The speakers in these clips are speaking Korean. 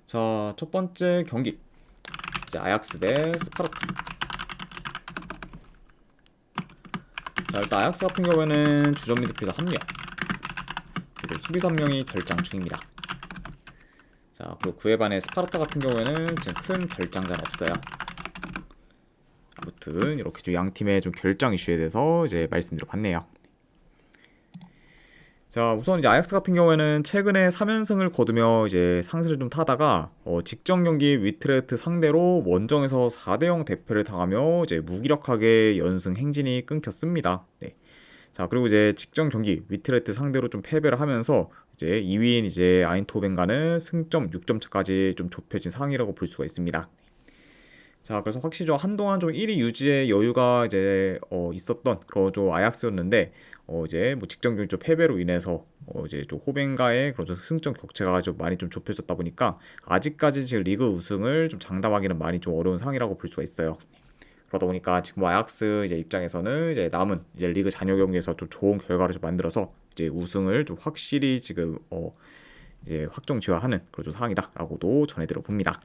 자, 첫 번째 경기. 이제 아약스 대 스파르타. 자, 일단 아약스 같은 경우에는 주전 미드필더 1명, 그리고 수비수 1명이 결장 중입니다. 자, 그리고 그에 반해 스파르타 같은 경우에는 지금 큰 결장자는 없어요. 아무튼 이렇게 좀 양 팀의 좀 결장 이슈에 대해서 이제 말씀드려봤네요. 자, 우선 이제 아약스 같은 경우에는 최근에 3연승을 거두며 이제 상승을 좀 타다가 직전 경기 위트레흐트 상대로 원정에서 4대0 대패를 당하며 이제 무기력하게 연승 행진이 끊겼습니다. 네. 자, 그리고 이제 직전 경기 위트레흐트 상대로 좀 패배를 하면서 이제 2위인 이제 아인토벤과는 승점 6점 차까지 좀 좁혀진 상황이라고 볼 수가 있습니다. 자, 그래서 확실히 좀 한동안 좀 1위 유지의 여유가 이제 있었던 그런 좀 아약스였는데 이제 뭐 직전 경기 좀 패배로 인해서 이제 좀 호벤과의 그런 좀 승점 격차가 좀 많이 좀 좁혀졌다 보니까 아직까지 지금 리그 우승을 좀 장담하기는 많이 좀 어려운 상황이라고 볼 수가 있어요. 그러다 보니까 지금 아약스 이제 입장에서는 이제 남은 이제 리그 잔여 경기에서 좀 좋은 결과를 좀 만들어서 이제 우승을 좀 확실히 지금 이제 확정지어하는 그런 좀 상황이다라고도 전해드려 봅니다.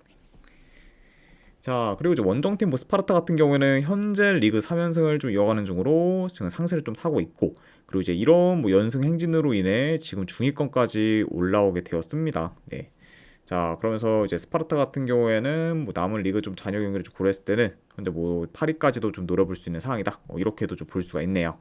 자, 그리고 이제 원정팀 뭐 스파르타 같은 경우에는 현재 리그 3연승을 좀 이어가는 중으로 지금 상승을 좀 타고 있고, 그리고 이제 이런 뭐 연승 행진으로 인해 지금 중위권까지 올라오게 되었습니다. 네. 자, 그러면서 이제 스파르타 같은 경우에는 뭐 남은 리그 좀 잔여 경기를 좀 고려했을 때는 현재 뭐 8위까지도 좀 노려볼 수 있는 상황이다. 이렇게도 좀 볼 수가 있네요.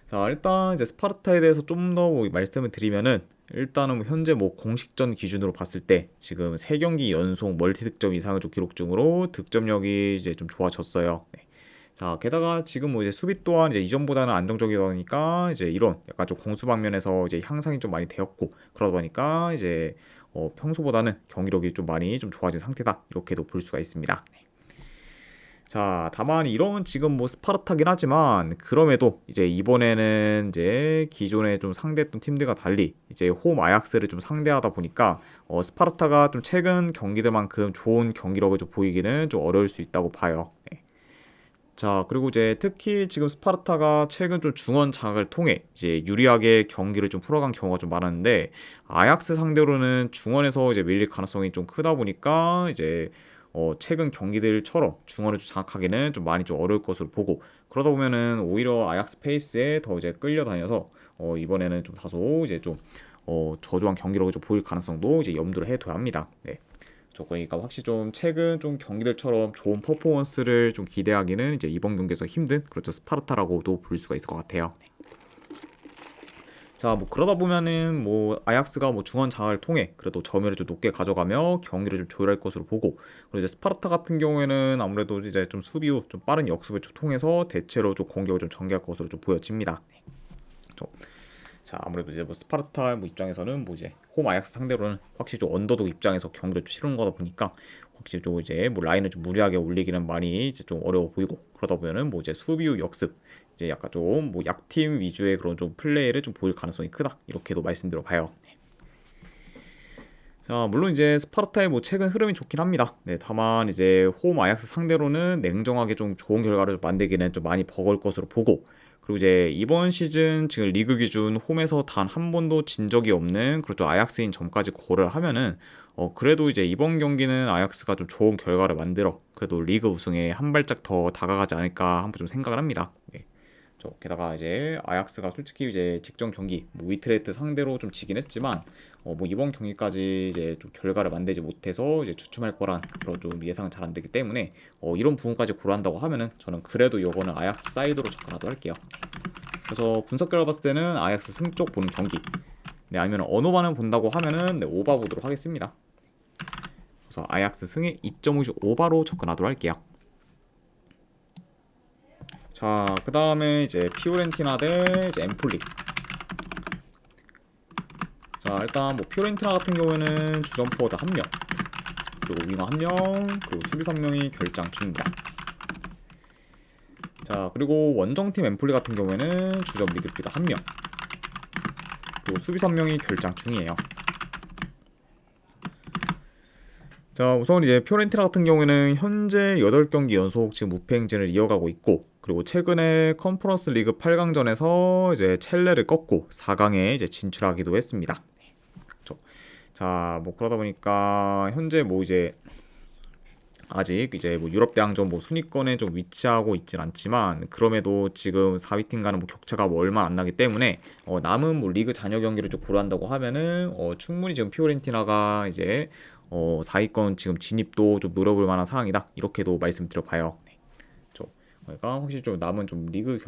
자, 일단 이제 스파르타에 대해서 좀 더 뭐 말씀을 드리면은 일단은 뭐 현재 뭐 공식전 기준으로 봤을 때 지금 3경기 연속 멀티 득점 이상을 좀 기록 중으로 득점력이 이제 좀 좋아졌어요. 네. 자, 게다가 지금 뭐 이제 수비 또한 이제 이전보다는 안정적이다 보니까 이제 이런 약간 좀 공수 방면에서 이제 향상이 좀 많이 되었고, 그러다 보니까 이제 평소보다는 경기력이 좀 많이 좀 좋아진 상태다, 이렇게도 볼 수가 있습니다. 네. 자, 다만 이런 지금 뭐 스파르타긴 하지만 그럼에도 이제 이번에는 이제 기존에 좀 상대했던 팀들과 달리 이제 홈 아약스를 좀 상대하다 보니까 스파르타가 좀 최근 경기들만큼 좋은 경기력을 좀 보이기는 좀 어려울 수 있다고 봐요. 네. 자, 그리고 이제 특히 지금 스파르타가 최근 좀 중원 장악을 통해 이제 유리하게 경기를 좀 풀어간 경우가 좀 많았는데, 아약스 상대로는 중원에서 이제 밀릴 가능성이 좀 크다 보니까 이제 최근 경기들처럼 중원을 좀 장악하기는 좀 많이 좀 어려울 것으로 보고, 그러다 보면은 오히려 아약스 페이스에 더 이제 끌려다녀서 이번에는 좀 다소 이제 좀 저조한 경기력을 좀 보일 가능성도 이제 염두를 해둬야 합니다. 네. 그러니까 확실히 좀 최근 좀 경기들처럼 좋은 퍼포먼스를 좀 기대하기는 이제 이번 경기에서 힘든 그렇죠 스파르타라고도 볼 수가 있을 것 같아요. 네. 자, 뭐 그러다 보면은 뭐 아약스가 뭐 중원 장악을 통해 그래도 점유율을 좀 높게 가져가며 경기를 좀 조율할 것으로 보고, 그리고 이제 스파르타 같은 경우에는 아무래도 이제 좀 수비 후 좀 빠른 역습을 좀 통해서 대체로 좀 공격을 좀 전개할 것으로 좀 보여집니다. 네. 자, 아무래도 이제 뭐 스파르타 뭐 입장에서는 뭐 이제 홈 아약스 상대로는 확실히 좀 언더독 입장에서 경기를 좀 치르는 거다 보니까 확실히 좀 이제 뭐 라인을 좀 무리하게 올리기는 많이 이제 좀 어려워 보이고, 그러다 보면은 뭐 이제 수비 후 역습 이제 약간 좀 뭐 약팀 위주의 그런 좀 플레이를 좀 보일 가능성이 크다, 이렇게도 말씀드려 봐요. 자, 물론 이제 스파르타의 뭐 최근 흐름이 좋긴 합니다. 네, 다만 이제 홈 아약스 상대로는 냉정하게 좀 좋은 결과를 만들기는 좀 많이 버거울 것으로 보고, 그리고 이제 이번 시즌 지금 리그 기준 홈에서 단 한 번도 진 적이 없는 그렇죠 아약스인 점까지 고려를 하면은 그래도 이제 이번 경기는 아약스가 좀 좋은 결과를 만들어 그래도 리그 우승에 한 발짝 더 다가가지 않을까 한번 좀 생각을 합니다. 네. 게다가 이제 아약스가 솔직히 이제 직전 경기 뭐 위트레트 상대로 좀 지긴 했지만 뭐 이번 경기까지 이제 좀 결과를 만들지 못해서 이제 주춤할 거란 그런 좀 예상은 잘 안 되기 때문에 이런 부분까지 고려한다고 하면은 저는 그래도 이거는 아약스 사이드로 접근하도록 할게요. 그래서 분석 결과 봤을 때는 아약스 승 쪽 보는 경기, 네, 아니면 언어반을 본다고 하면은 네, 오바 보도록 하겠습니다. 그래서 아약스 승에 2.5 오바로 접근하도록 할게요. 자, 그 다음에 이제 피오렌티나 대 이제 엠폴리. 자, 일단 뭐 피오렌티나 같은 경우에는 주전 포워드 1명, 그리고 윙어 1명, 그리고 수비 3명이 결장 중입니다. 자, 그리고 원정팀 엠폴리 같은 경우에는 주전 미드필더 1명, 그리고 수비 3명이 결장 중이에요. 자, 우선 이제 피오렌티나 같은 경우에는 현재 8경기 연속 지금 무패 행진을 이어가고 있고, 그리고 최근에 컨퍼런스 리그 8강전에서 이제 첼레를 꺾고 4강에 이제 진출하기도 했습니다. 자, 뭐 그러다 보니까 현재 뭐 이제 아직 이제 뭐 유럽 대항전 뭐 순위권에 좀 위치하고 있진 않지만 그럼에도 지금 4위 팀과는 뭐 격차가 뭐 얼마 안 나기 때문에 남은 뭐 리그 잔여 경기를 좀 고려한다고 하면은 충분히 지금 피오렌티나가 이제 4위권 지금 진입도 좀 노려볼 만한 상황이다 이렇게도 말씀드려봐요. 네. 그러니까 확실히 좀 남은 좀 리그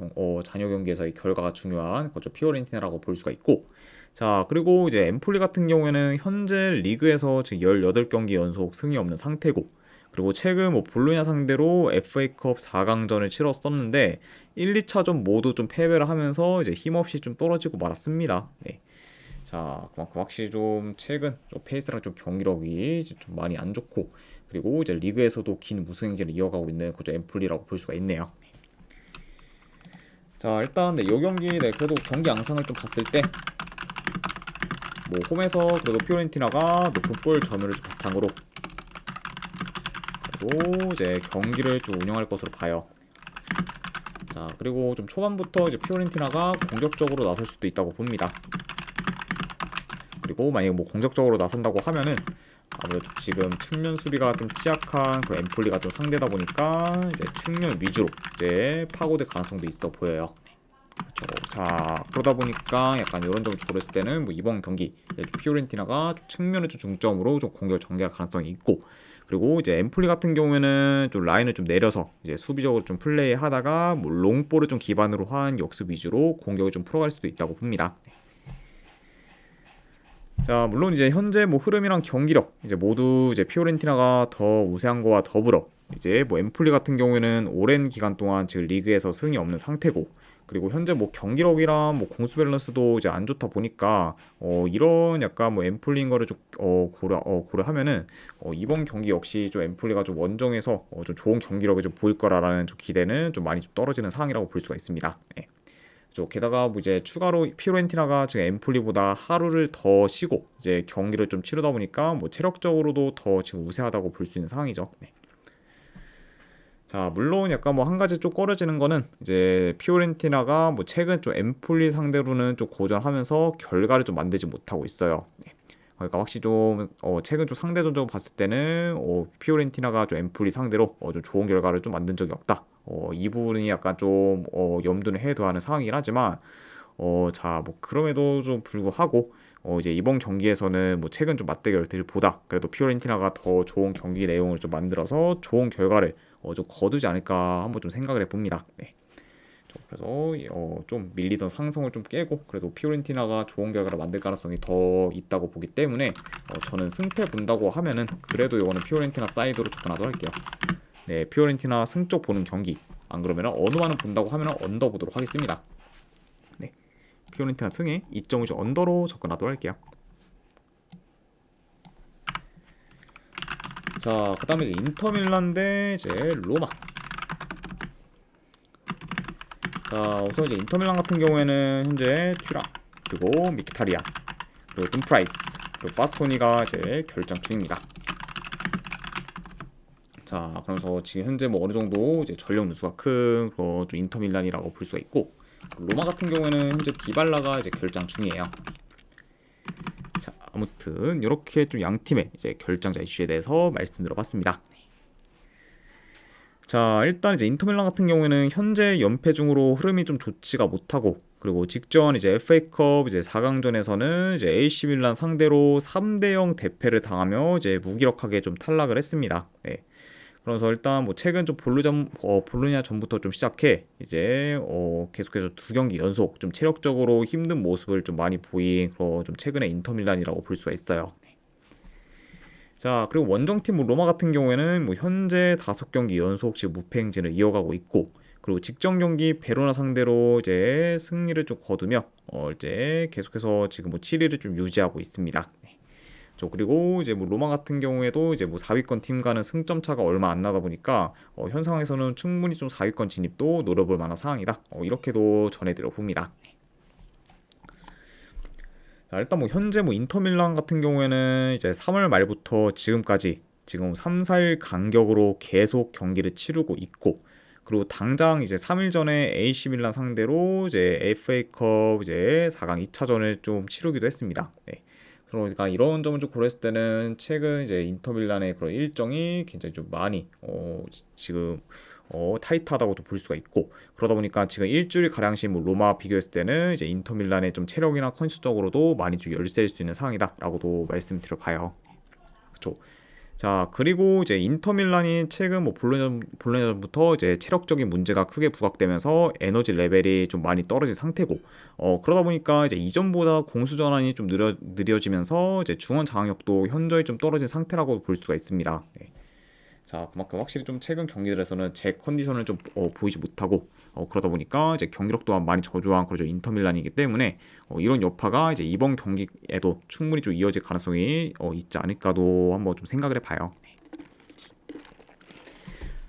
잔여 경기에서의 결과가 중요한 그죠 피오렌티나라고 볼 수가 있고 자 그리고 이제 엠폴리 같은 경우에는 현재 리그에서 지금 18경기 연속 승이 없는 상태고 그리고 최근 뭐 볼로냐 상대로 FA컵 4강전을 치렀었는데 1, 2차전 모두 좀 패배를 하면서 이제 힘없이 좀 떨어지고 말았습니다. 네. 자, 그만큼 확실히 좀 최근 좀 페이스랑 좀 경기력이 좀 많이 안 좋고 그리고 이제 리그에서도 긴 무승 행진을 이어가고 있는 그저 엠플리라고 볼 수가 있네요. 자, 일단 네, 이 경기 네, 그래도 경기 양상을 좀 봤을 때 뭐 홈에서 그래도 피오렌티나가 높은 볼 점유를 좀 바탕으로 그리고 이제 경기를 쭉 운영할 것으로 봐요. 자, 그리고 좀 초반부터 이제 피오렌티나가 공격적으로 나설 수도 있다고 봅니다. 그리고 만약에 뭐 공격적으로 나선다고 하면은 아무래도 지금 측면 수비가 좀 취약한 그 엠폴리가 좀 상대다 보니까 이제 측면 위주로 이제 파고들 가능성도 있어 보여요. 그렇죠. 자 그러다 보니까 약간 이런 점을 고렸을 때는 뭐 이번 경기 좀 피오렌티나가 좀 측면을 좀 중점으로 좀 공격을 전개할 가능성이 있고 그리고 이제 엠폴리 같은 경우에는 좀 라인을 좀 내려서 이제 수비적으로 좀 플레이하다가 뭐 롱볼을 좀 기반으로 한 역습 위주로 공격을 좀 풀어갈 수도 있다고 봅니다. 자, 물론 이제 현재 뭐 흐름이랑 경기력 이제 모두 이제 피오렌티나가 더 우세한 거와 더불어 이제 뭐 엠폴리 같은 경우에는 오랜 기간 동안 지금 리그에서 승이 없는 상태고 그리고 현재 뭐 경기력이랑 뭐 공수 밸런스도 이제 안 좋다 보니까 이런 약간 뭐 엠폴리인 거를 좀 고려하면은 이번 경기 역시 좀 엠폴리가 좀 원정에서 좀 좋은 경기력을 좀 보일 거라는 좀 기대는 좀 많이 좀 떨어지는 상황이라고 볼 수가 있습니다. 네. 게다가 뭐 이제 추가로 피오렌티나가 지금 엠폴리보다 하루를 더 쉬고 이제 경기를 좀 치르다 보니까 뭐 체력적으로도 더 지금 우세하다고 볼 수 있는 상황이죠. 네. 자, 물론 약간 뭐 한 가지 좀 꺼려지는 거는 이제 피오렌티나가 뭐 최근 좀 엠폴리 상대로는 좀 고전하면서 결과를 좀 만들지 못하고 있어요. 네. 그러니까 확실히 좀 최근 좀 상대 전적으로 봤을 때는 피오렌티나가 좀 엠폴리 상대로 좀 좋은 결과를 좀 만든 적이 없다. 이 부분이 약간 좀 염두는 해둬야 하는 상황이긴 하지만 자, 뭐 그럼에도 좀 불구하고 이제 이번 경기에서는 뭐 최근 좀 맞대결들보다 그래도 피오렌티나가 더 좋은 경기 내용을 좀 만들어서 좋은 결과를 좀 거두지 않을까 한번 좀 생각을 해봅니다. 네. 그래서 좀 밀리던 상성을 좀 깨고 그래도 피오렌티나가 좋은 결과를 만들 가능성이 더 있다고 보기 때문에 저는 승패 본다고 하면은 그래도 이거는 피오렌티나 사이드로 접근하도록 할게요. 네, 피오렌티나 승쪽 보는 경기 안 그러면은 어느만은 본다고 하면은 언더 보도록 하겠습니다. 네, 피오렌티나 승에 2.5주 언더로 접근하도록 할게요. 자, 그 다음에 이제 인터밀란 대 이제 로마. 자, 우선 이제 인터밀란 같은 경우에는 현재 튀랑 그리고 미키타리안 그리고 둠프라이스 그리고 파스토니가 이제 결장 중입니다. 자, 그러면서 지금 현재 뭐 어느 정도 이제 전력 누수가 큰 좀 인터밀란이라고 볼 수가 있고 로마 같은 경우에는 현재 디발라가 이제 결장 중이에요. 자, 아무튼 이렇게 좀 양 팀의 이제 결장자 이슈에 대해서 말씀드려봤습니다. 자, 일단 이제 인터밀란 같은 경우에는 현재 연패 중으로 흐름이 좀 좋지가 못하고 그리고 직전 이제 FA컵 이제 4강전에서는 이제 AC 밀란 상대로 3대0 대패를 당하며 이제 무기력하게 좀 탈락을 했습니다. 네. 그래서 일단 뭐 최근 좀 볼로냐 전부터 좀 시작해 이제 계속해서 2경기 연속 좀 체력적으로 힘든 모습을 좀 많이 보인 좀 최근의 인터밀란이라고 볼 수가 있어요. 자, 그리고 원정팀 로마 같은 경우에는 뭐 현재 5경기 연속씩 무패 행진을 이어가고 있고 그리고 직전 경기 베로나 상대로 이제 승리를 좀 거두며 이제 계속해서 지금 뭐 7위를 좀 유지하고 있습니다. 네. 그리고 이제 뭐 로마 같은 경우에도 이제 뭐 4위권 팀과는 승점 차가 얼마 안 나다 보니까 현 상황에서는 충분히 좀 4위권 진입도 노려볼 만한 상황이다. 이렇게도 전해드려 봅니다. 자, 일단 뭐 현재 뭐 인터밀란 같은 경우에는 이제 3월 말부터 지금까지 지금 3, 4일 간격으로 계속 경기를 치르고 있고 그리고 당장 이제 3일 전에 AC 밀란 상대로 이제 FA컵 이제 4강 2차전을 좀 치르기도 했습니다. 네. 그러니까 이런 점을 좀 고려했을 때는 최근 이제 인터밀란의 그런 일정이 굉장히 좀 많이 지금 타이트하다고도 볼 수가 있고, 그러다 보니까 지금 일주일 가량씩 뭐 로마 비교했을 때는 이제 인터밀란의 좀 체력이나 컨디션적으로도 많이 좀 열세일 수 있는 상황이다라고도 말씀드려봐요. 그렇죠. 자, 그리고 이제 인터밀란이 최근 뭐 볼로냐전부터 이제 체력적인 문제가 크게 부각되면서 에너지 레벨이 좀 많이 떨어진 상태고, 그러다 보니까 이제 이전보다 공수 전환이 좀 느려지면서 이제 중원 장악력도 현저히 좀 떨어진 상태라고 볼 수가 있습니다. 네. 자, 그만큼 확실히 좀 최근 경기들에서는 제 컨디션을 좀 보이지 못하고, 그러다 보니까 이제 경기력 또한 많이 저조한 그죠 인터밀란이기 때문에 이런 여파가 이제 이번 경기에도 충분히 좀 이어질 가능성이 있지 않을까도 한번 좀 생각을 해봐요.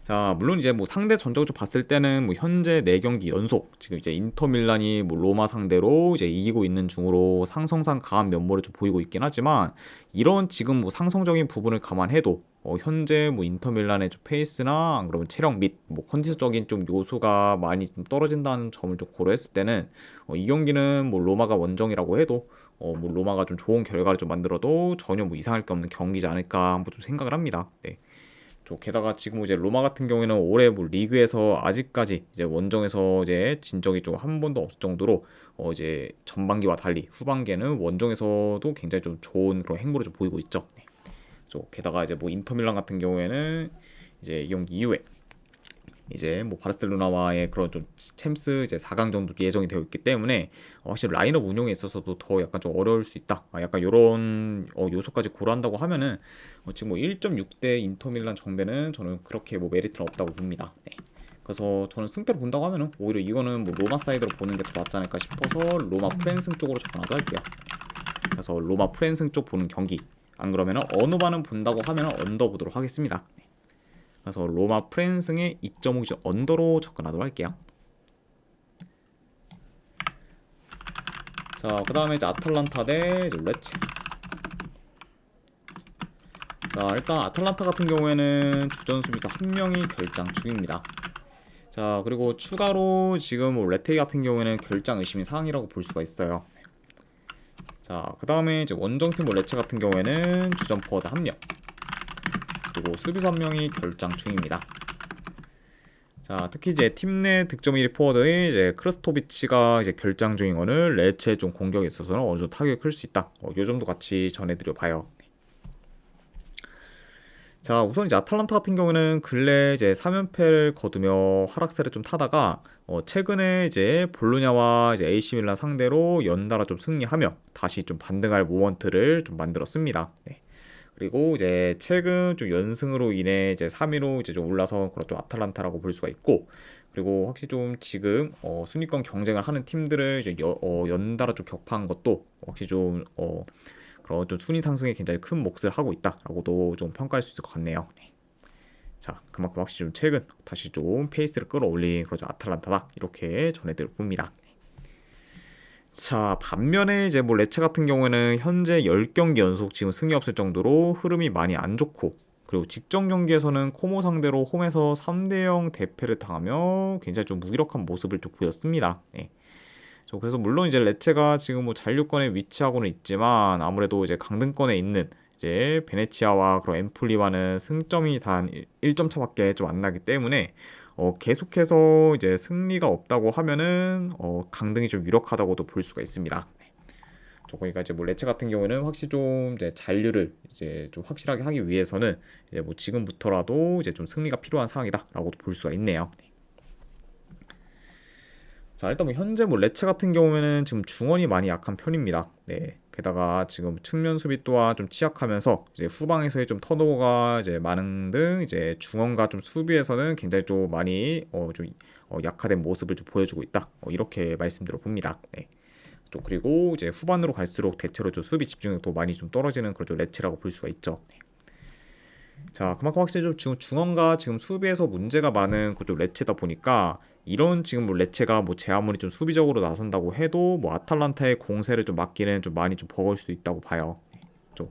자, 물론 이제 뭐 상대 전적을 좀 봤을 때는 뭐 현재 4경기 연속 지금 이제 인터밀란이 뭐 로마 상대로 이제 이기고 있는 중으로 상성상 강한 면모를 좀 보이고 있긴 하지만, 이런 지금 뭐 상성적인 부분을 감안해도 현재 뭐 인터밀란의 좀 페이스나 안 그러면 체력 및 뭐 컨디션적인 좀 요소가 많이 좀 떨어진다는 점을 좀 고려했을 때는 이 경기는 뭐 로마가 원정이라고 해도 뭐 로마가 좀 좋은 결과를 좀 만들어도 전혀 뭐 이상할 게 없는 경기지 않을까 한번 좀 생각을 합니다. 네. 게다가 지금 이제 로마 같은 경우에는 올해 뭐 리그에서 아직까지 이제 원정에서 이제 진 적이 좀 한 번도 없을 정도로 이제 전반기와 달리 후반기에는 원정에서도 굉장히 좀 좋은 그런 행보를 좀 보이고 있죠. 네. 게다가 이제 뭐 인터밀란 같은 경우에는 이제 이 경기 이후에 이제 뭐 바르셀로나와의 그런 좀 챔스 이제 4강 정도 예정이 되어 있기 때문에 확실히 라인업 운영에 있어서도 더 약간 좀 어려울 수 있다. 약간 이런 요소까지 고려한다고 하면은 지금 뭐 1.6대 인터밀란 정배는 저는 그렇게 뭐 메리트는 없다고 봅니다. 네. 그래서 저는 승패를 본다고 하면은 오히려 이거는 뭐 로마 사이드로 보는 게 더 낫지 않을까 싶어서 로마 프랜승 쪽으로 접근하도 할게요. 그래서 로마 프랜승 쪽 보는 경기, 안 그러면은 어느 반은 본다고 하면은 언더 보도록 하겠습니다. 네. 그래서 로마 프랜승의 2.5 기준 언더로 접근하도록 할게요. 자, 그 다음에 이제 아탈란타 대 이제 레체. 자, 일단 아탈란타 같은 경우에는 주전 수비수 한 명이 결장 중입니다. 자, 그리고 추가로 지금 뭐 레테 같은 경우에는 결장 의심이 사항이라고 볼 수가 있어요. 자, 그 다음에 이제 원정팀 뭐 레체 같은 경우에는 주전 포워드 한 명, 그리고 수비수 한 명이 결장 중입니다. 자, 특히 이제 팀 내 득점 1위 포워드의 이제 크르스토비치가 이제 결장 중인 거는 레체 좀 공격에 있어서는 어느 정도 타격이 클 수 있다. 요 정도 같이 전해드려 봐요. 자, 우선 이제 아탈란타 같은 경우는 근래 이제 3연패를 거두며 하락세를 좀 타다가 최근에 이제 볼로냐와 이제 AC 밀란 상대로 연달아 좀 승리하며 다시 좀 반등할 모먼트를 좀 만들었습니다. 네. 그리고 이제 최근 좀 연승으로 인해 이제 3위로 이제 좀 올라서 그런 좀 아탈란타라고 볼 수가 있고, 그리고 확실히 좀 지금 순위권 경쟁을 하는 팀들을 이제 연달아 좀 격파한 것도 확실히 좀 그런 좀 순위 상승에 굉장히 큰 몫을 하고 있다라고도 좀 평가할 수 있을 것 같네요. 네. 자, 그만큼 확실히 좀 최근 다시 좀 페이스를 끌어올린 그런 아탈란타다, 이렇게 전해드려 봅니다. 자, 반면에 이제 뭐 레체 같은 경우에는 현재 10경기 연속 지금 승리 없을 정도로 흐름이 많이 안 좋고, 그리고 직전 경기에서는 코모 상대로 홈에서 3대0 대패를 당하며 굉장히 좀 무기력한 모습을 좀 보였습니다. 네. 그래서 물론 이제 레체가 지금 뭐 잔류권에 위치하고는 있지만 아무래도 이제 강등권에 있는 이제 베네치아와 그런 엠폴리와는 승점이 단 1점 차밖에 좀 안 나기 때문에 계속해서 이제 승리가 없다고 하면은 강등이 좀 유력하다고도 볼 수가 있습니다. 그러니까 이제 뭐 레체 같은 경우에는 확실히 좀 이제 잔류를 이제 좀 확실하게 하기 위해서는 이제 뭐 지금부터라도 이제 좀 승리가 필요한 상황이다라고도 볼 수가 있네요. 자, 일단 뭐 현재 뭐 레체 같은 경우에는 지금 중원이 많이 약한 편입니다. 네. 게다가 지금 측면 수비 또한 좀 취약하면서 이제 후방에서의 좀 턴오버가 이제 많은 등 이제 중원과 좀 수비에서는 굉장히 좀 많이 좀 약화된 모습을 좀 보여주고 있다. 이렇게 말씀드려 봅니다. 네. 그리고 이제 후반으로 갈수록 대체로 좀 수비 집중력도 많이 좀 떨어지는 그런 좀 레체라고 볼 수가 있죠. 네. 자, 그만큼 확실히 좀 지금 중원과 지금 수비에서 문제가 많은 그좀 레체다 보니까 이런 지금 뭐 레체가 뭐 제 아무리 좀 수비적으로 나선다고 해도 뭐 아탈란타의 공세를 좀 막기는 좀 많이 좀 버거울 수도 있다고 봐요. 좀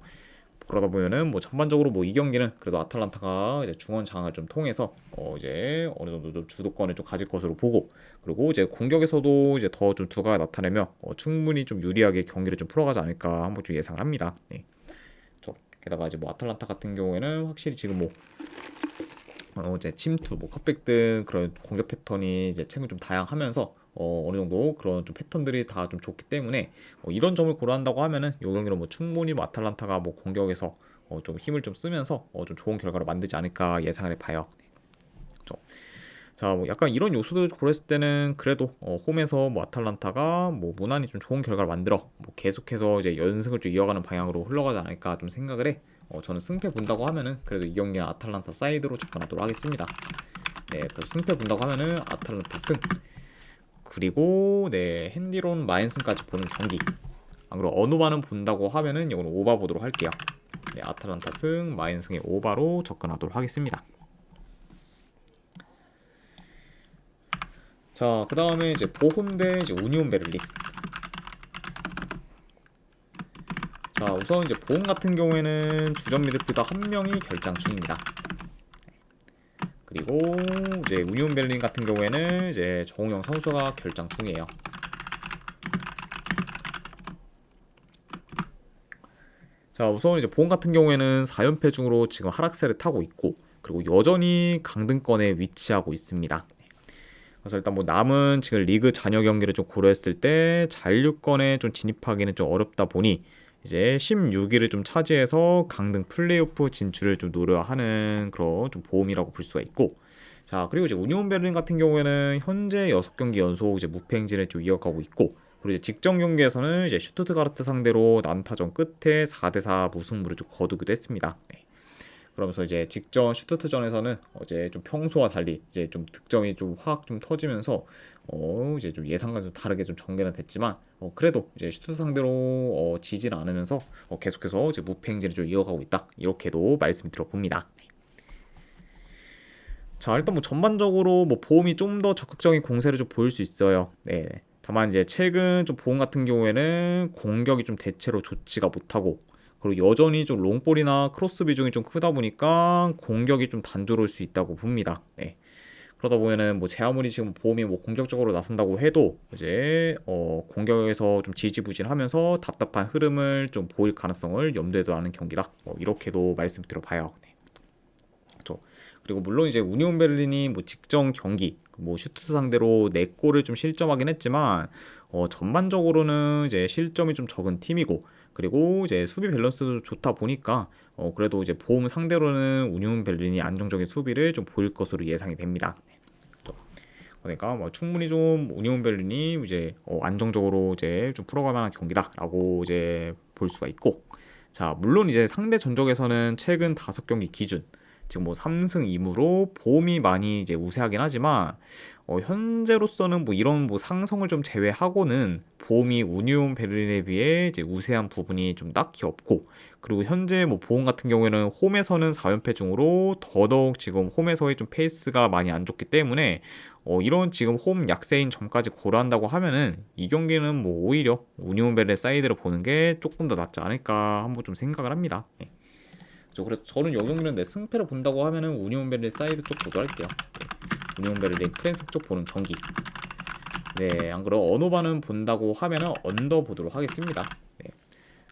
그러다 보면은 뭐 전반적으로 뭐 이 경기는 그래도 아탈란타가 이제 중원 장을 좀 통해서 이제 어느 정도 좀 주도권을 좀 가질 것으로 보고, 그리고 이제 공격에서도 이제 더 좀 두각을 나타내며 충분히 좀 유리하게 경기를 좀 풀어가지 않을까 한번 좀 예상을 합니다. 네. 게다가 이제 뭐 아탈란타 같은 경우에는 확실히 지금 뭐 이제 침투, 뭐 컵백 등 그런 공격 패턴이 이제 최근 좀 다양하면서 어느 정도 그런 좀 패턴들이 다 좀 좋기 때문에 이런 점을 고려한다고 하면은 이 경기는 뭐 충분히 뭐 아탈란타가 뭐 공격에서 좀 힘을 좀 쓰면서 좀 좋은 결과를 만들지 않을까 예상을 해봐요. 그렇죠. 자, 뭐 약간 이런 요소들 고려했을 때는 그래도 홈에서 뭐 아탈란타가 뭐 무난히 좀 좋은 결과를 만들어 뭐 계속해서 이제 연승을 좀 이어가는 방향으로 흘러가지 않을까 좀 생각을 해. 저는 승패 본다고 하면은 그래도 이 경기는 아탈란타 사이드로 접근하도록 하겠습니다. 네, 그래서 승패 본다고 하면은 아탈란타 승. 그리고 네, 핸디론 마인슨까지 보는 경기. 안 그리고 어누바는 본다고 하면은 이거는 오바 보도록 할게요. 네, 아탈란타 승, 마인승의 오바로 접근하도록 하겠습니다. 자, 그 다음에 이제 보훔 대 이제 우니온 베를린. 자, 우선 이제 보훔 같은 경우에는 주전 미드필더 한 명이 결장 중입니다. 그리고 이제 우니온 베를린 같은 경우에는 이제 정우영 선수가 결장 중이에요. 자, 우선 이제 보험 같은 경우에는 4연패 중으로 지금 하락세를 타고 있고, 그리고 여전히 강등권에 위치하고 있습니다. 그래서 일단 뭐 남은 지금 리그 잔여 경기를 좀 고려했을 때 잔류권에 좀 진입하기는 좀 어렵다 보니 이제 16위를 좀 차지해서 강등 플레이오프 진출을 좀 노려하는 그런 좀 보험이라고 볼 수가 있고, 자, 그리고 이제 우니온 베를린 같은 경우에는 현재 6경기 연속 이제 무패 행진을 좀 이어가고 있고, 그리고 이제 직전 경기에서는 이제 슈투트가르트 상대로 난타전 끝에 4대4 무승부를 좀 거두기도 했습니다. 네. 그러면서 이제 직전 슈투트전에서는 어제 좀 평소와 달리 이제 좀 득점이 좀 확 좀 터지면서 이제 좀 예상과 좀 다르게 좀 전개는 됐지만 그래도 이제 슈투트 상대로 지지는 않으면서 계속해서 이제 무패 행진을 좀 이어가고 있다, 이렇게도 말씀 드려봅니다. 자, 일단 뭐 전반적으로 뭐 보험이 좀 더 적극적인 공세를 좀 보일 수 있어요. 네. 다만 이제 최근 좀 보험 같은 경우에는 공격이 좀 대체로 좋지가 못하고, 그리고 여전히 좀 롱볼이나 크로스 비중이 좀 크다 보니까 공격이 좀 단조로울 수 있다고 봅니다. 네. 그러다 보면은 뭐 제 아무리 지금 보험이 뭐 공격적으로 나선다고 해도 이제 공격에서 좀 지지부진하면서 답답한 흐름을 좀 보일 가능성을 염두에 두는 경기다, 이렇게도 말씀드려봐요. 네. 그렇죠. 그리고 물론 이제 우니온 베를린이 뭐 직전 경기 뭐 슈투트 상대로 4골을 좀 실점하긴 했지만 전반적으로는 이제 실점이 좀 적은 팀이고, 그리고 이제 수비 밸런스도 좋다 보니까 그래도 이제 보험 상대로는 우니온 베를린이 안정적인 수비를 좀 보일 것으로 예상이 됩니다. 그러니까 뭐 충분히 좀 우니온 베를린이 이제 안정적으로 이제 좀 풀어갈 만한 경기다라고 이제 볼 수가 있고, 자, 물론 이제 상대 전적에서는 최근 5경기 기준 지금 뭐 3승 2무로 보험이 많이 이제 우세하긴 하지만 현재로서는 뭐 이런 뭐 상성을 좀 제외하고는 보험이 우니온 베를린에 비해 이제 우세한 부분이 좀 딱히 없고, 그리고 현재 뭐 보험 같은 경우에는 홈에서는 4연패 중으로 더더욱 지금 홈에서의 좀 페이스가 많이 안 좋기 때문에 이런 지금 홈 약세인 점까지 고려한다고 하면은 이 경기는 뭐 오히려 우니온 베를린 사이드를 보는 게 조금 더 낫지 않을까 한번 좀 생각을 합니다. 네. 그래서 저는 이 경기는 내 승패를 본다고 하면은 우니온 베를린 사이드 쪽 보도할게요. 우니온 베를린 프랜스 쪽 보는 경기. 네, 안 그래도 어노바는 본다고 하면은 언더 보도록 하겠습니다. 네.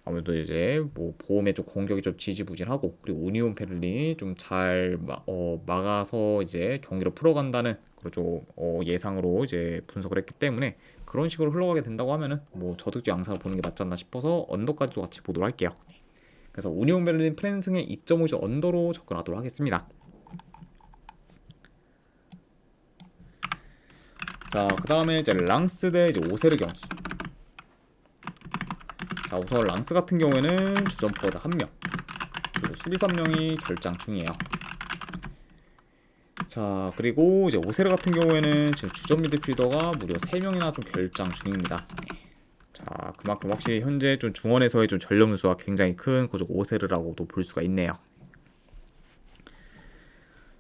아무래도 이제 뭐 보험의 쪽 공격이 좀 지지부진하고, 그리고 우니온 베를린이 좀 잘 막아서 이제 경기를 풀어간다는 그런 좀 예상으로 이제 분석을 했기 때문에 그런 식으로 흘러가게 된다고 하면은 뭐 저득주 양상을 보는 게 낫지 않나 싶어서 언더까지도 같이 보도록 할게요. 그래서 우니온 베를린 프랜스의 2.5점 언더로 접근하도록 하겠습니다. 자, 그 다음에 이제 랑스 대 이제 오세르 경기. 자, 우선 랑스 같은 경우에는 주전 포워드 1명, 그리고 수비 3명이 결장 중이에요. 자, 그리고 이제 오세르 같은 경우에는 지금 주전 미드필더가 무려 3명이나 좀 결장 중입니다. 자, 그만큼 확실히 현재 좀 중원에서의 좀 전력 누수가 굉장히 큰 그쪽 오세르라고도 볼 수가 있네요.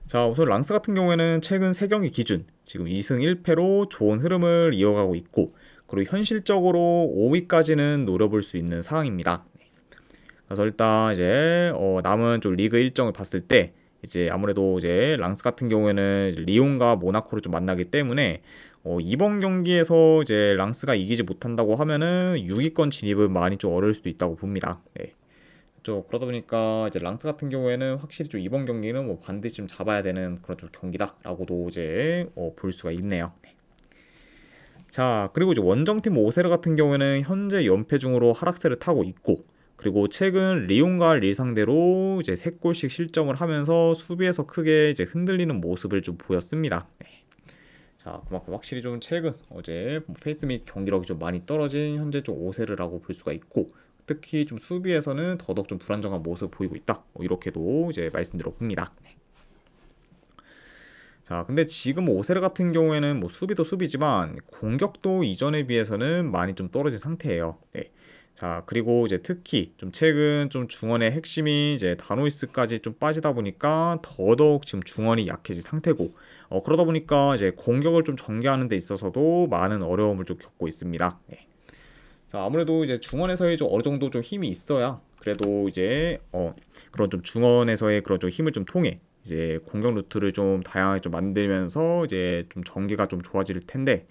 자, 우선 랑스 같은 경우에는 최근 3경기 기준 지금 2승 1패로 좋은 흐름을 이어가고 있고, 그리고 현실적으로 5위까지는 노려볼 수 있는 상황입니다. 그래서 일단 이제 남은 좀 리그 일정을 봤을 때 이제 아무래도 이제 랑스 같은 경우에는 이제 리옹과 모나코를 좀 만나기 때문에 이번 경기에서 이제 랑스가 이기지 못한다고 하면은 6위권 진입은 많이 좀 어려울 수도 있다고 봅니다. 네. 그러다 보니까 이제 랑스 같은 경우에는 확실히 좀 이번 경기는 뭐 반드시 좀 잡아야 되는 그런 좀 경기다라고도 이제 볼 수가 있네요. 네. 자, 그리고 이제 원정팀 오세르 같은 경우에는 현재 연패 중으로 하락세를 타고 있고, 그리고 최근 리옹과 릴 상대로 이제 3골씩 실점을 하면서 수비에서 크게 이제 흔들리는 모습을 좀 보였습니다. 네. 자, 그만큼 확실히 좀 최근 어제 페이스 및 경기력이 좀 많이 떨어진 현재 좀 오세르라고 볼 수가 있고, 특히 좀 수비에서는 더더욱 좀 불안정한 모습을 보이고 있다. 이렇게도 이제 말씀드려 봅니다. 네. 자, 근데 지금 오세르 같은 경우에는 뭐 수비도 수비지만 공격도 이전에 비해서는 많이 좀 떨어진 상태예요. 네. 자, 그리고 이제 특히 좀 최근 좀 중원의 핵심이 이제 다노이스까지 좀 빠지다 보니까 더더욱 지금 중원이 약해진 상태고, 그러다 보니까 이제 공격을 좀 전개하는 데 있어서도 많은 어려움을 좀 겪고 있습니다. 네. 자, 아무래도 이제 중원에서의 좀 어느 정도 좀 힘이 있어야 그래도 이제 그런 좀 중원에서의 그런 좀 힘을 좀 통해 이제 공격 루트를 좀 다양하게 좀 만들면서 이제 좀 전개가 좀 좋아질 텐데,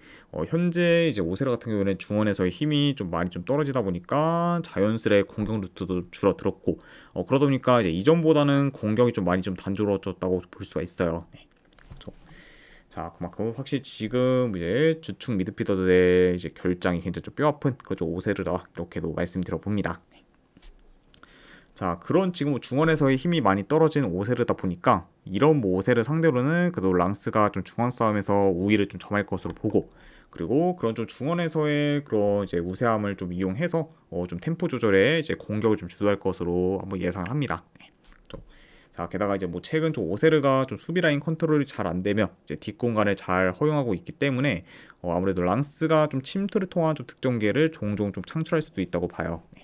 현재 이제 오세르 같은 경우에는 중원에서의 힘이 좀 많이 좀 떨어지다 보니까 자연스레 공격 루트도 줄어들었고, 그러다 보니까 이제 이전보다는 공격이 좀 많이 좀 단조로워졌다고 볼 수가 있어요. 네. 그렇죠. 자, 그만큼 확실히 지금 이제 주축 미드필더들의 이제 결장이 굉장히 좀 뼈아픈 그렇죠 오세르다 이렇게도 말씀드려 봅니다. 자, 그런 지금 중원에서의 힘이 많이 떨어진 오세르다 보니까 이런 뭐 오세르 상대로는 그래도 랑스가 좀 중원 싸움에서 우위를 좀 점할 것으로 보고, 그리고 그런 좀 중원에서의 그런 이제 우세함을 좀 이용해서 좀 템포 조절에 이제 공격을 좀 주도할 것으로 한번 예상을 합니다. 네. 그렇죠. 자, 게다가 이제 뭐 최근 좀 오세르가 좀 수비 라인 컨트롤이 잘 안 되며 이제 뒷공간을 잘 허용하고 있기 때문에 아무래도 랑스가 좀 침투를 통한 좀 득점 기회를 종종 좀 창출할 수도 있다고 봐요. 네.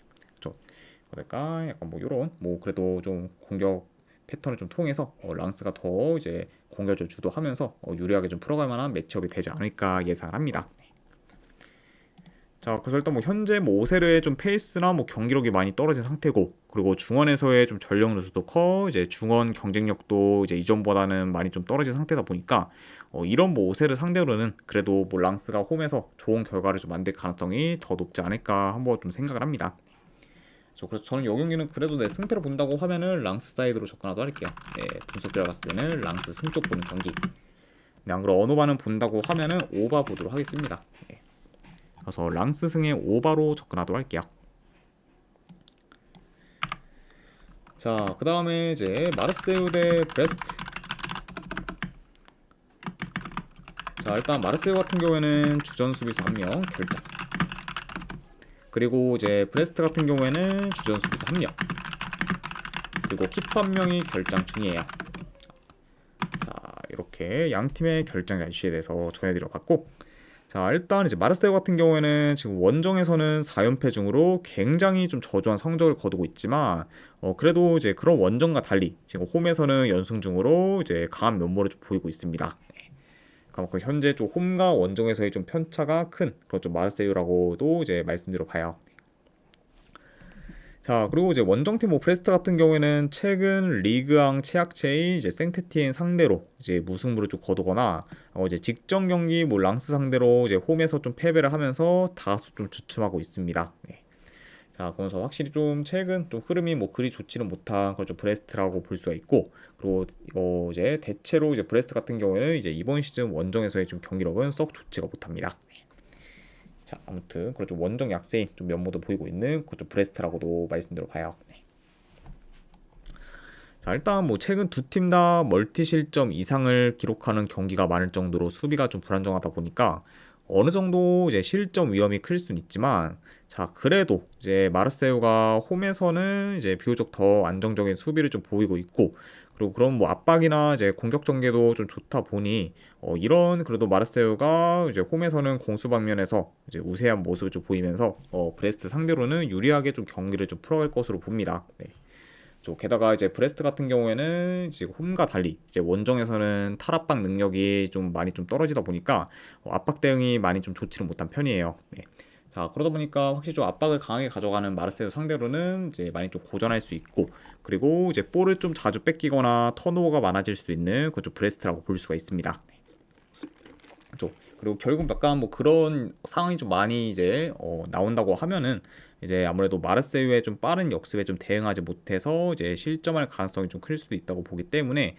그러니까 약간 뭐 이런 뭐 그래도 좀 공격 패턴을 좀 통해서 랑스가 더 이제 공격을 주도하면서 유리하게 좀 풀어갈 만한 매치업이 되지 않을까 예상을 합니다. 자, 그래서 일단 뭐 현재 뭐 오세르의 좀 페이스나 뭐 경기력이 많이 떨어진 상태고, 그리고 중원에서의 좀 전력 누수도 이제 중원 경쟁력도 이제 이전보다는 많이 좀 떨어진 상태다 보니까 이런 뭐 오세르 상대로는 그래도 뭐 랑스가 홈에서 좋은 결과를 좀 만들 가능성이 더 높지 않을까 한번 좀 생각을 합니다. 그래서 저는 이 경기는 그래도 내 승패를 본다고 하면은 랑스 사이드로 접근하도록 할게요. 네, 분석대로 봤을 때는 랑스 승 쪽 보는 경기. 네, 안 그래도 언어반은 본다고 하면은 오바 보도록 하겠습니다. 네. 그래서 랑스 승의 오바로 접근하도록 할게요. 자, 그 다음에 이제 마르세유 대 브레스트. 자, 일단 마르세유 같은 경우에는 주전 수비수 1명 결장. 그리고 이제 브레스트 같은 경우에는 주전 수비수 1명, 그리고 키퍼 1명이 결장 중이에요. 자, 이렇게 양 팀의 결장 이슈에 대해서 전해드려 봤고, 자, 일단 이제 마르세유 같은 경우에는 지금 원정에서는 4연패 중으로 굉장히 좀 저조한 성적을 거두고 있지만 그래도 이제 그런 원정과 달리 지금 홈에서는 연승 중으로 이제 강한 면모를 좀 보이고 있습니다. 그만큼 현재 좀 홈과 원정에서의 좀 편차가 큰 그런 좀 마르세유라고도 이제 말씀드려 봐요. 자, 그리고 이제 원정팀 뭐 브레스트 같은 경우에는 최근 리그앙 최약체의 이제 생테티엔 상대로 이제 무승부를 좀 거두거나 이제 직전 경기 뭐 랑스 상대로 이제 홈에서 좀 패배를 하면서 다소 좀 주춤하고 있습니다. 네. 자, 그러면서 확실히 좀 최근 좀 흐름이 뭐 그리 좋지는 못한 그런 좀 브레스트라고 볼 수가 있고, 그리고 이제 대체로 이제 브레스트 같은 경우에는 이제 이번 시즌 원정에서의 좀 경기력은 썩 좋지가 못합니다. 자, 아무튼 그런 좀 원정 약세인 좀 면모도 보이고 있는 그좀 브레스트라고도 말씀드려 봐요. 네. 자, 일단 뭐 최근 두 팀 다 멀티 실점 이상을 기록하는 경기가 많을 정도로 수비가 좀 불안정하다 보니까 어느 정도 이제 실점 위험이 클 수는 있지만, 자, 그래도 이제 마르세유가 홈에서는 이제 비교적 더 안정적인 수비를 좀 보이고 있고, 그리고 그런 뭐 압박이나 이제 공격 전개도 좀 좋다 보니 이런 그래도 마르세유가 이제 홈에서는 공수 방면에서 이제 우세한 모습을 좀 보이면서 브레스트 상대로는 유리하게 좀 경기를 좀 풀어갈 것으로 봅니다. 네. 게다가 이제 브레스트 같은 경우에는 이제 홈과 달리 이제 원정에서는 탈압박 능력이 좀 많이 좀 떨어지다 보니까 압박 대응이 많이 좀 좋지는 못한 편이에요. 네. 자, 그러다 보니까 확실히 좀 압박을 강하게 가져가는 마르세유 상대로는 이제 많이 좀 고전할 수 있고, 그리고 이제 볼을 좀 자주 뺏기거나 턴오버가 많아질 수도 있는 그좀 브레스트라고 볼 수가 있습니다. 그렇죠. 그리고 결국 약간 뭐 그런 상황이 좀 많이 이제 나온다고 하면은 이제 아무래도 마르세유의 좀 빠른 역습에 좀 대응하지 못해서 이제 실점할 가능성이 좀 클 수도 있다고 보기 때문에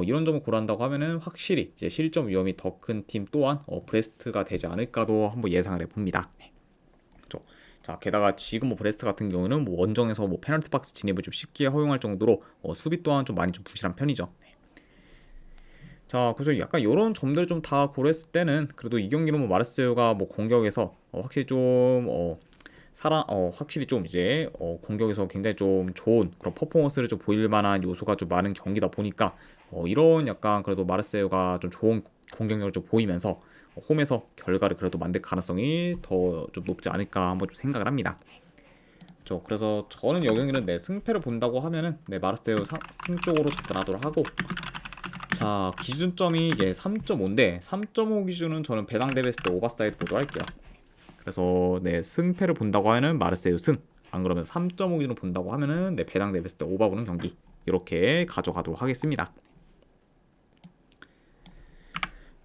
이런 점을 고려한다고 하면은 확실히 이제 실점 위험이 더 큰 팀 또한 브레스트가 되지 않을까도 한번 예상을 해봅니다. 네. 그렇죠. 자, 게다가 지금 뭐 브레스트 같은 경우는 뭐 원정에서 뭐 페널티 박스 진입을 좀 쉽게 허용할 정도로 수비 또한 좀 많이 좀 부실한 편이죠. 네. 자, 그래서 약간 이런 점들을 좀 다 고려했을 때는 그래도 이 경기는 뭐 마르세유가 뭐 공격에서 확실히 좀 확실히 좀 이제 공격에서 굉장히 좀 좋은 그런 퍼포먼스를 좀 보일 만한 요소가 좀 많은 경기다 보니까 이런 약간 그래도 마르세유가 좀 좋은 공격력을 좀 보이면서 홈에서 결과를 그래도 만들 가능성이 더 좀 높지 않을까 한번 좀 생각을 합니다. 그래서 저는 이 경기는 내 승패를 본다고 하면은 내 마르세유 승 쪽으로 접근하도록 하고, 자, 기준점이 이제 3.5인데 3.5 기준은 저는 배당 대비했을 때 오버사이드 보도록 할게요. 그래서 내 승패를 본다고 하면은 마르세유 승, 안 그러면 3.5 기준으로 본다고 하면은 내 배당 대비했을 때 오버 보는 경기, 이렇게 가져가도록 하겠습니다.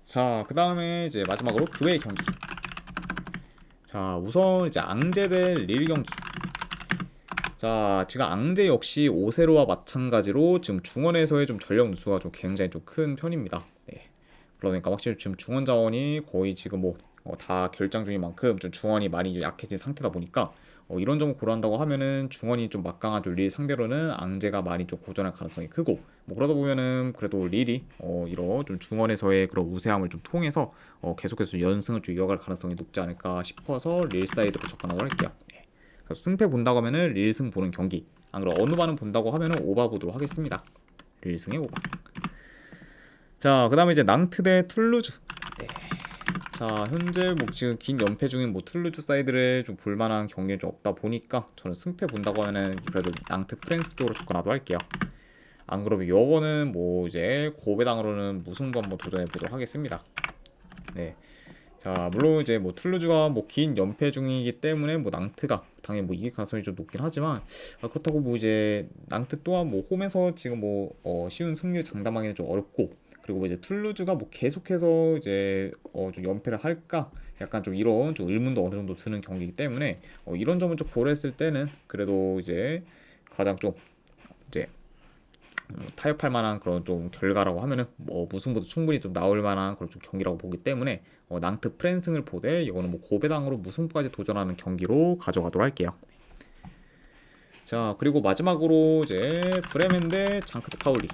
자, 그 다음에 이제 마지막으로 그 외의 경기. 자, 우선 이제 앙제 대 릴 경기. 자, 지금 앙제 역시 오세로와 마찬가지로 지금 중원에서의 좀 전력 누수가 좀 굉장히 좀 큰 편입니다. 네. 그러니까 확실히 지금 중원 자원이 거의 지금 뭐 다 결장 중인 만큼 좀 중원이 많이 약해진 상태다 보니까 이런 점을 고려한다고 하면은 중원이 좀 막강한 좀 릴 상대로는 앙제가 많이 좀 고전할 가능성이 크고, 뭐 그러다 보면은 그래도 릴이 이런 좀 중원에서의 그런 우세함을 좀 통해서 계속해서 연승을 좀 이어갈 가능성이 높지 않을까 싶어서 릴 사이드로 접근하도록 할게요. 네. 그래서 승패 본다고 하면은 릴승 보는 경기, 안 그럼 어느 바는 본다고 하면은 오바 보도록 하겠습니다. 릴승의 오바. 자, 그 다음에 이제 낭트 대 툴루즈. 네. 자, 현재 뭐 지금 긴 연패 중인 뭐 툴루즈 사이드를 좀 볼만한 경기는 좀 없다 보니까 저는 승패 본다고 하면은 그래도 낭트 프랑스 쪽으로 접근하도록 할게요. 안 그러면 요거는 뭐 이제 고배당으로는 무승부 한번 도전해 보도록 하겠습니다. 네. 자, 물론 이제 뭐 툴루즈가 뭐 긴 연패 중이기 때문에 뭐 낭트가 당연히 뭐 이길 가능성이 좀 높긴 하지만, 그렇다고 뭐 이제 낭트 또한 뭐 홈에서 지금 뭐 쉬운 승리를 장담하기는 좀 어렵고, 그리고 뭐 이제 툴루즈가 뭐 계속해서 이제 좀 연패를 할까 약간 좀 이런 좀 의문도 어느 정도 드는 경기이기 때문에 이런 점을 좀 고려했을 때는 그래도 이제 가장 좀 이제 타협할 만한 그런 좀 결과라고 하면은 뭐 무승부도 충분히 좀 나올 만한 그런 좀 경기라고 보기 때문에 낭트 프랜승을 보되 이거는 뭐 고배당으로 무승부까지 도전하는 경기로 가져가도록 할게요. 자, 그리고 마지막으로 이제 브레멘 대 장크트 파울리.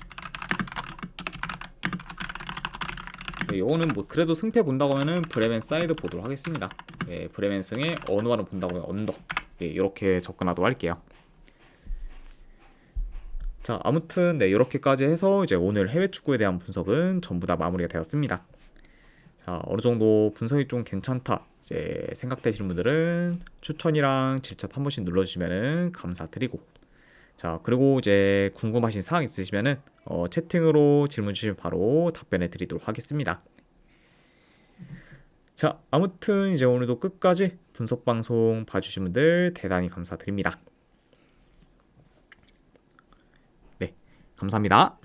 네, 이거는 뭐 그래도 승패 본다고 하면은 브레멘 사이드 보도록 하겠습니다. 네, 브레멘 승의 어느 화를 본다고 하면 언더. 네, 이렇게 접근하도록 할게요. 자, 아무튼 네, 이렇게까지 해서 이제 오늘 해외 축구에 대한 분석은 전부 다 마무리가 되었습니다. 자, 어느 정도 분석이 좀 괜찮다 이제 생각되시는 분들은 추천이랑 질차 한 번씩 눌러주시면 감사드리고, 자, 그리고 이제 궁금하신 사항 있으시면은 채팅으로 질문 주시면 바로 답변해 드리도록 하겠습니다. 자, 아무튼 이제 오늘도 끝까지 분석 방송 봐주신 분들 대단히 감사드립니다. 네, 감사합니다.